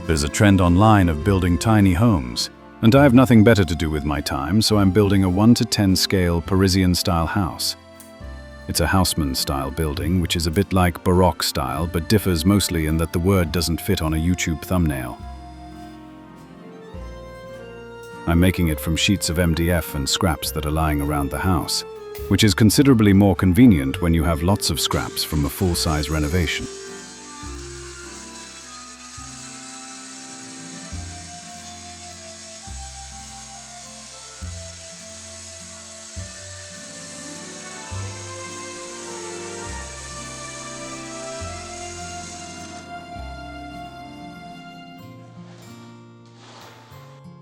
There's a trend online of building tiny homes, and I have nothing better to do with my time, so I'm building a 1:10 scale Parisian-style house. It's a houseman-style building, which is a bit like Baroque style, but differs mostly in that the word doesn't fit on a YouTube thumbnail. I'm making it from sheets of MDF and scraps that are lying around the house, which is considerably more convenient when you have lots of scraps from a full-size renovation.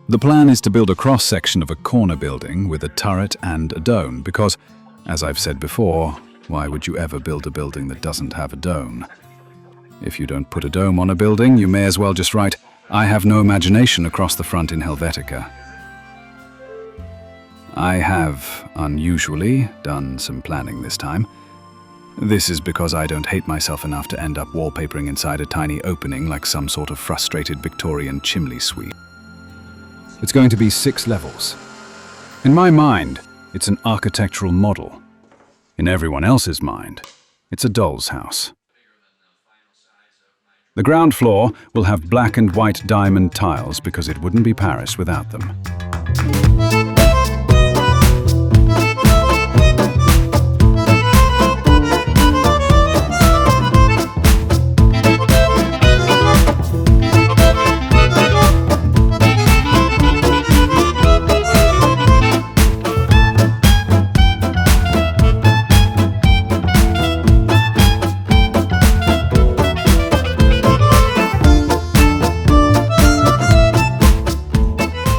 The plan is to build a cross-section of a corner building with a turret and a dome because, as I've said before, why would you ever build a building that doesn't have a dome? If you don't put a dome on a building, you may as well just write, "I have no imagination" across the front in Helvetica. I have, unusually, done some planning this time. This is because I don't hate myself enough to end up wallpapering inside a tiny opening like some sort of frustrated Victorian chimney sweep. It's going to be 6 levels. In my mind, it's an architectural model. In everyone else's mind, it's a doll's house. The ground floor will have black and white diamond tiles because it wouldn't be Paris without them.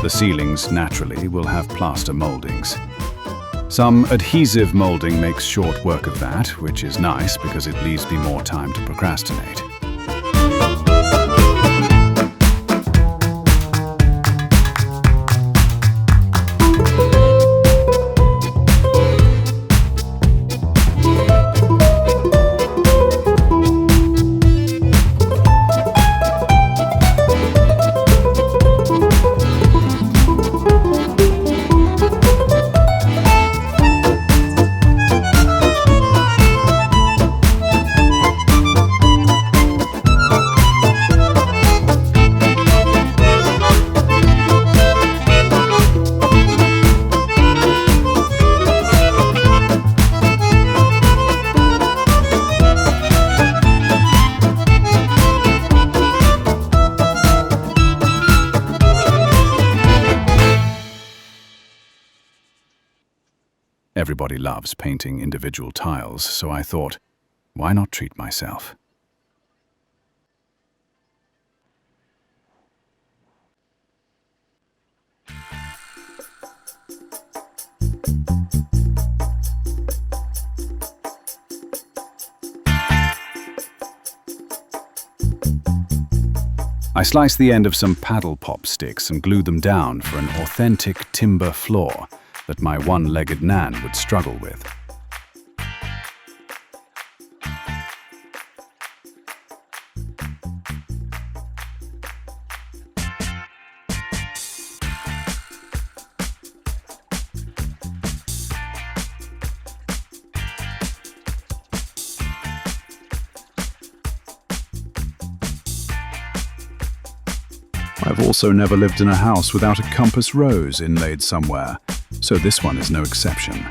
The ceilings, naturally, will have plaster moldings. Some adhesive molding makes short work of that, which is nice because it leaves me more time to procrastinate. Everybody loves painting individual tiles, so I thought, why not treat myself? I sliced the end of some paddle pop sticks and glued them down for an authentic timber floor that my one-legged Nan would struggle with. I've also never lived in a house without a compass rose inlaid somewhere, so this one is no exception.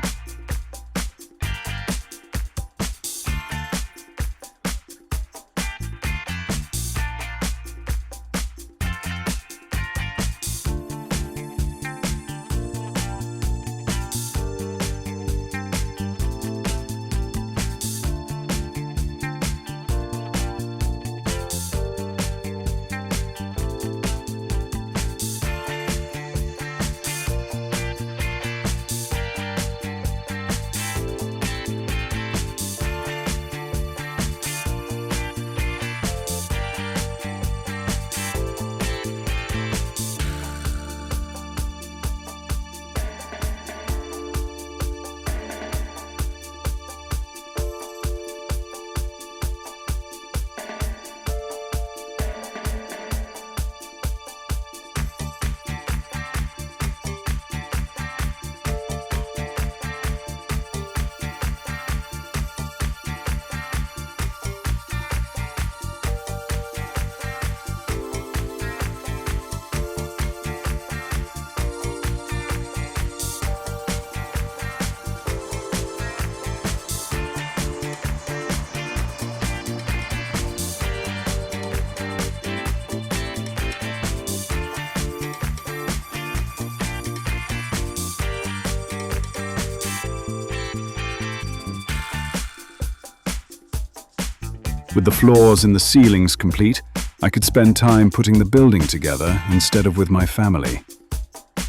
With the floors and the ceilings complete, I could spend time putting the building together instead of with my family.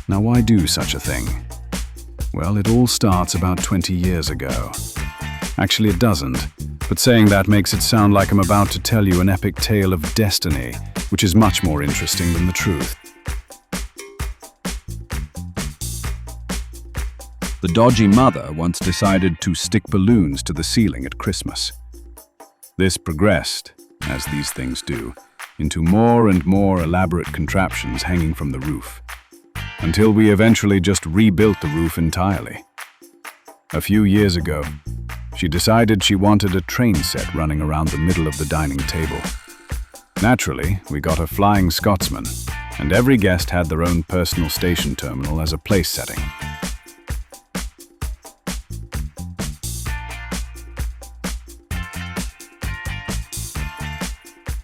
Now, why do such a thing? Well, it all starts about 20 years ago. Actually, it doesn't, but saying that makes it sound like I'm about to tell you an epic tale of destiny, which is much more interesting than the truth. The dodgy mother once decided to stick balloons to the ceiling at Christmas. This progressed, as these things do, into more and more elaborate contraptions hanging from the roof, until we eventually just rebuilt the roof entirely. A few years ago, she decided she wanted a train set running around the middle of the dining table. Naturally, we got a Flying Scotsman, and every guest had their own personal station terminal as a place setting.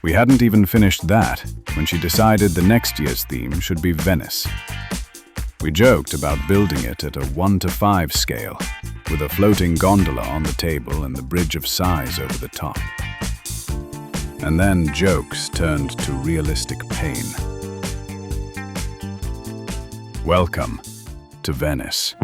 We hadn't even finished that when she decided the next year's theme should be Venice. We joked about building it at a 1 to 5 scale, with a floating gondola on the table and the Bridge of Sighs over the top. And then jokes turned to realistic pain. Welcome to Venice.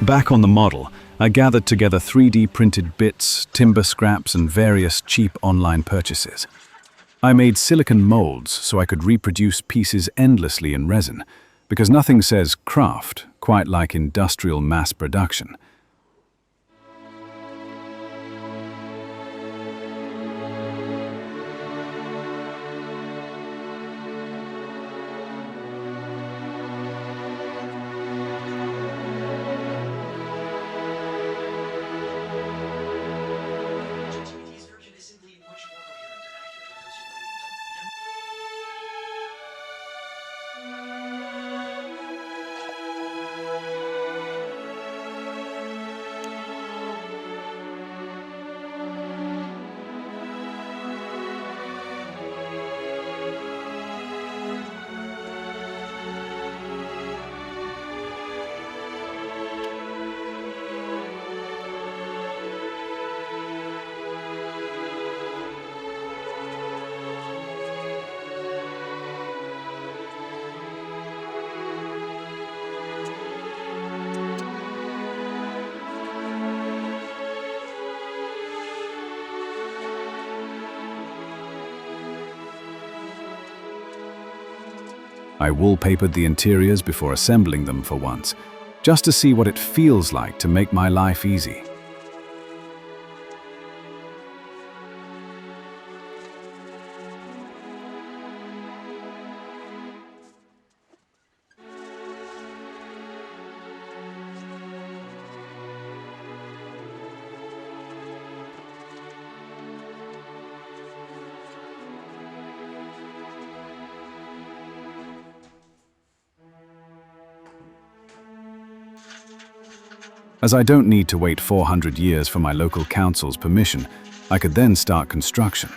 Back on the model, I gathered together 3D printed bits, timber scraps, and various cheap online purchases. I made silicon molds so I could reproduce pieces endlessly in resin, because nothing says craft quite like industrial mass production. I wallpapered the interiors before assembling them for once, just to see what it feels like to make my life easy. As I don't need to wait 400 years for my local council's permission, I could then start construction.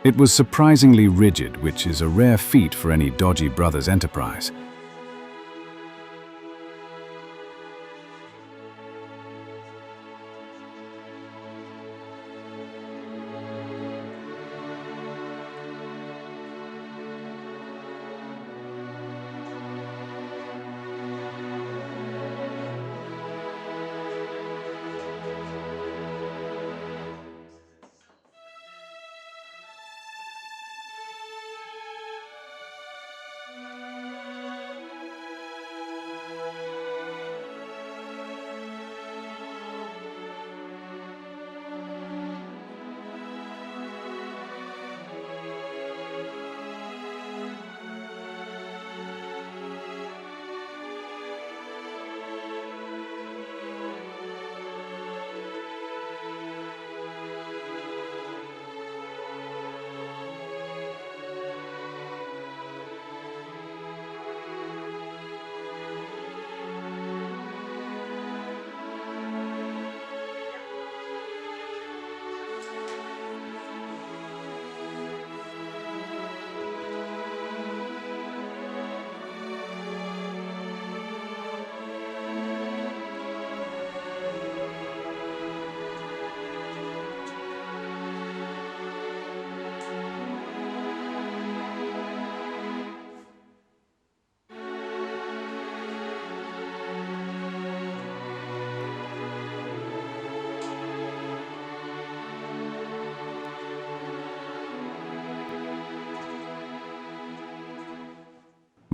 It was surprisingly rigid, which is a rare feat for any Dodgy Brothers enterprise.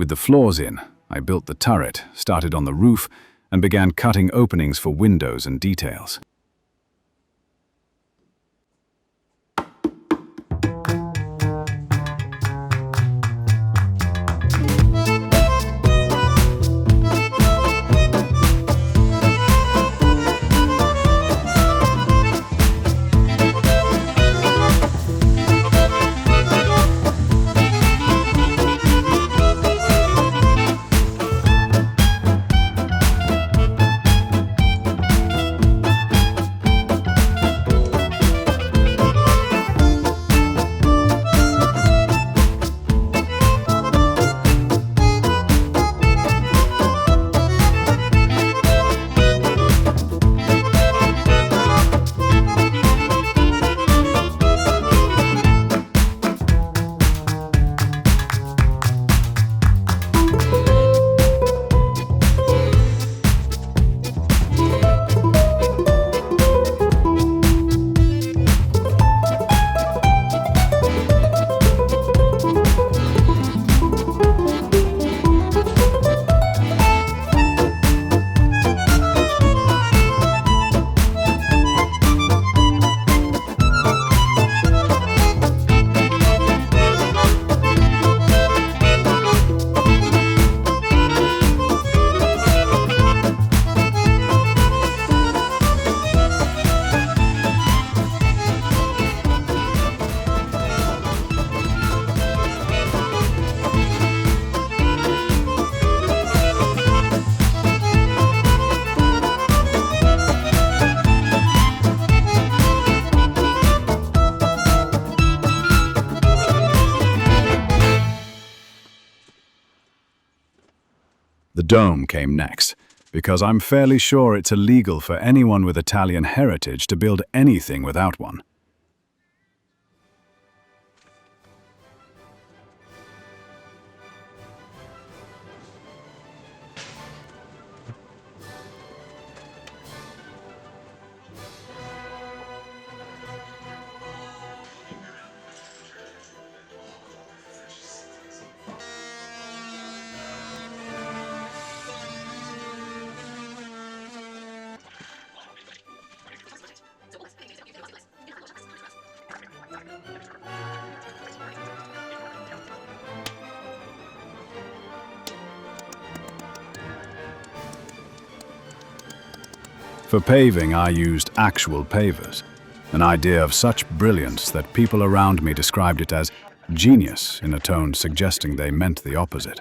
With the floors in, I built the turret, started on the roof, and began cutting openings for windows and details. The dome came next, because I'm fairly sure it's illegal for anyone with Italian heritage to build anything without one. For paving, I used actual pavers, an idea of such brilliance that people around me described it as genius in a tone suggesting they meant the opposite.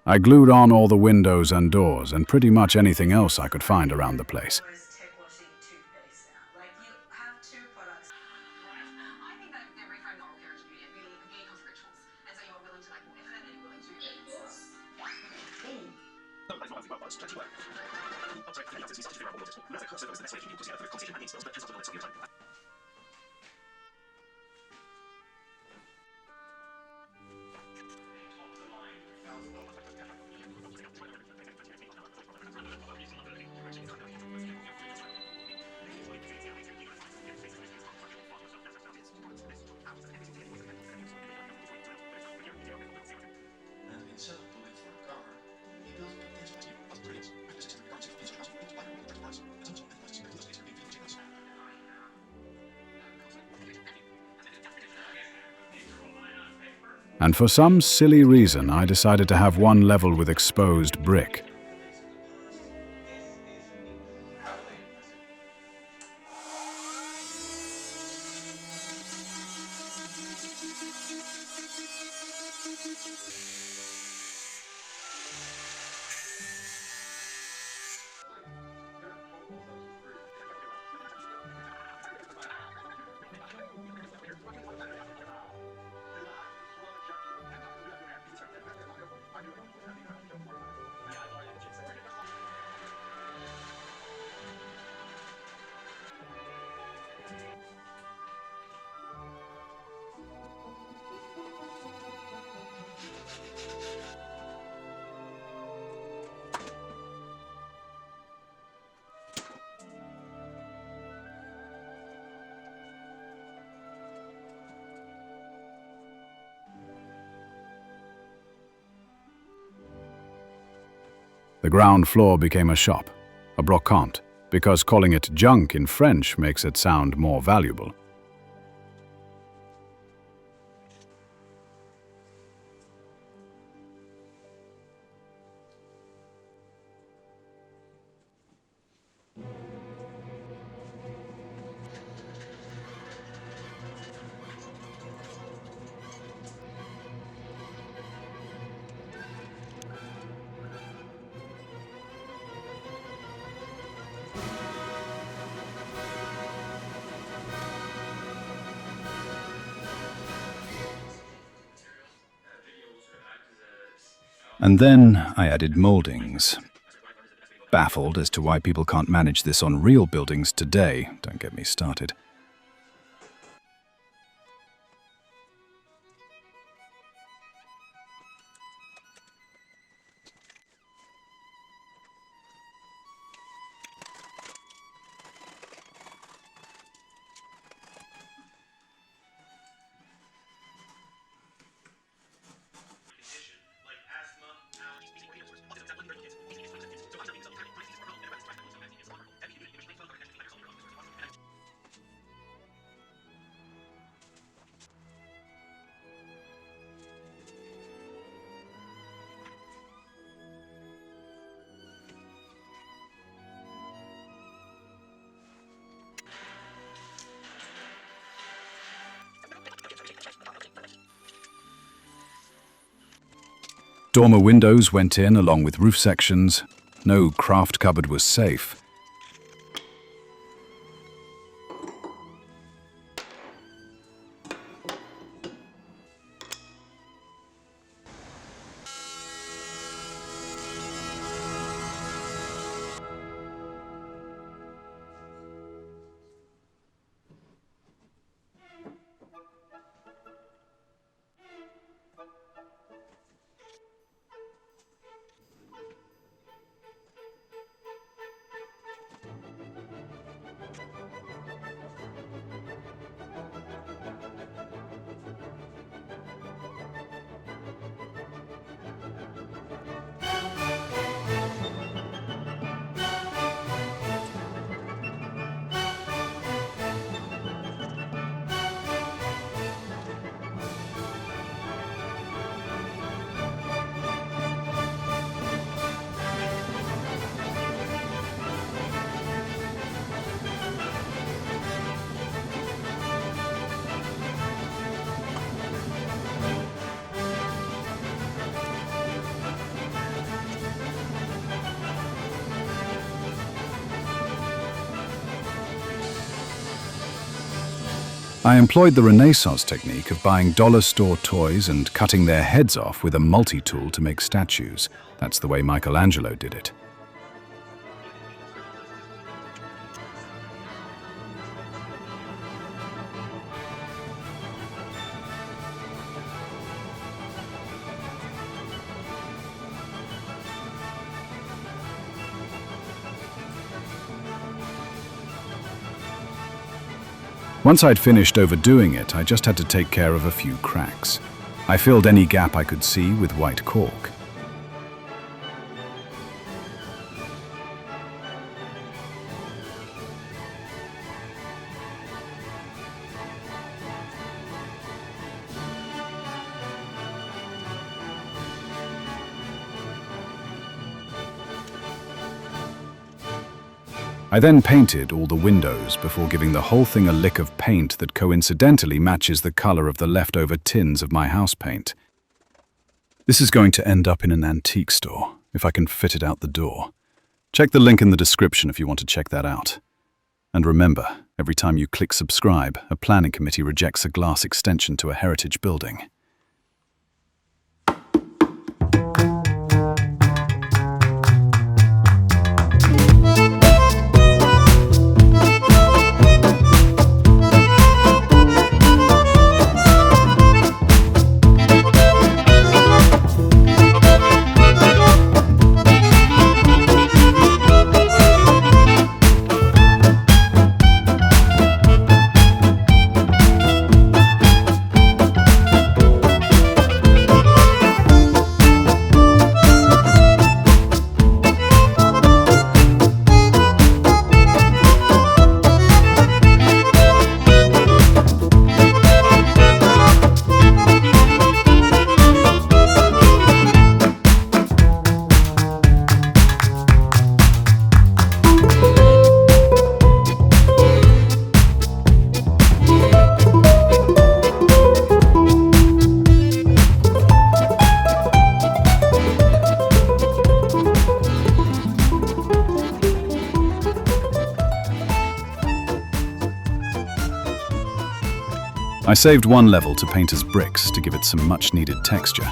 I glued on all the windows and doors and pretty much anything else I could find around the place. And for some silly reason, I decided to have one level with exposed brick. The ground floor became a shop, a brocante, because calling it junk in French makes it sound more valuable. And then I added moldings. Baffled as to why people can't manage this on real buildings today, don't get me started. Dormer windows went in along with roof sections. No craft cupboard was safe. I employed the Renaissance technique of buying dollar store toys and cutting their heads off with a multi-tool to make statues. That's the way Michelangelo did it. Once I'd finished overdoing it, I just had to take care of a few cracks. I filled any gap I could see with white cork. I then painted all the windows before giving the whole thing a lick of paint that coincidentally matches the color of the leftover tins of my house paint. This is going to end up in an antique store, if I can fit it out the door. Check the link in the description if you want to check that out. And remember, every time you click subscribe, a planning committee rejects a glass extension to a heritage building. I saved one level to paint as bricks to give it some much-needed texture,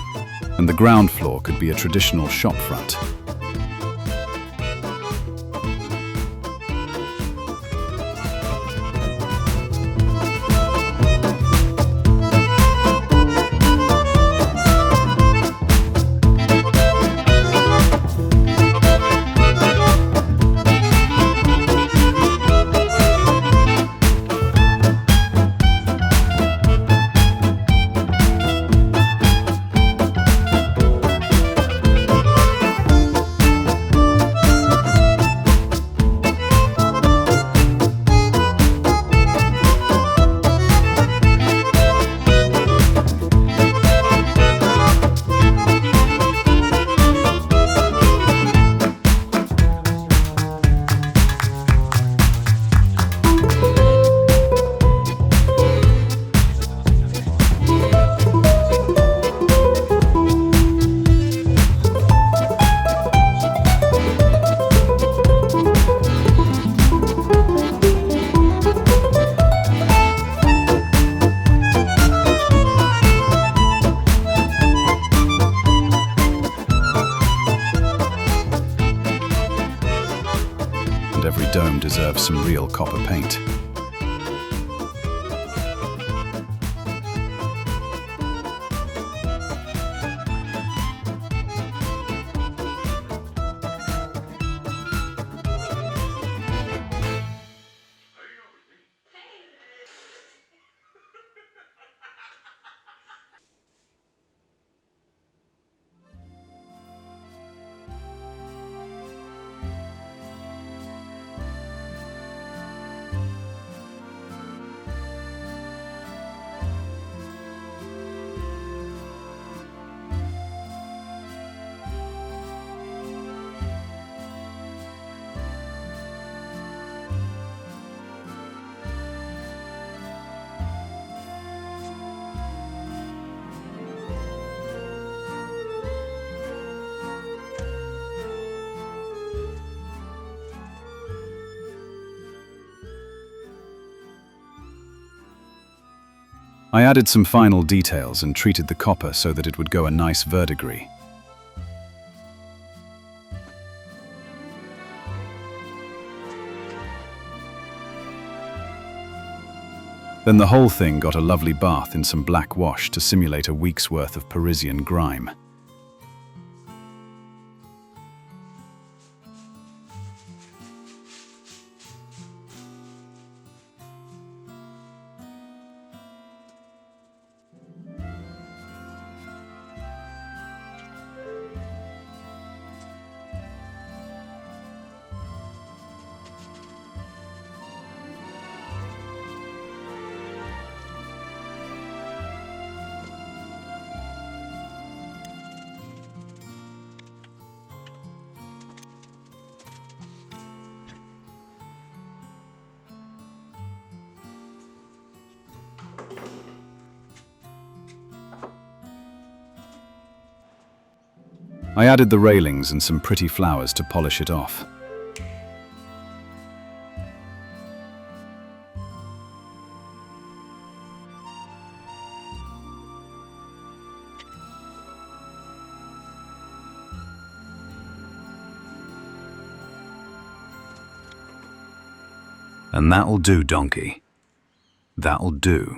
and the ground floor could be a traditional shop front. Every dome deserves some real copper paint. I added some final details and treated the copper so that it would go a nice verdigris. Then the whole thing got a lovely bath in some black wash to simulate a week's worth of Parisian grime. I added the railings and some pretty flowers to polish it off. And that'll do, donkey. That'll do.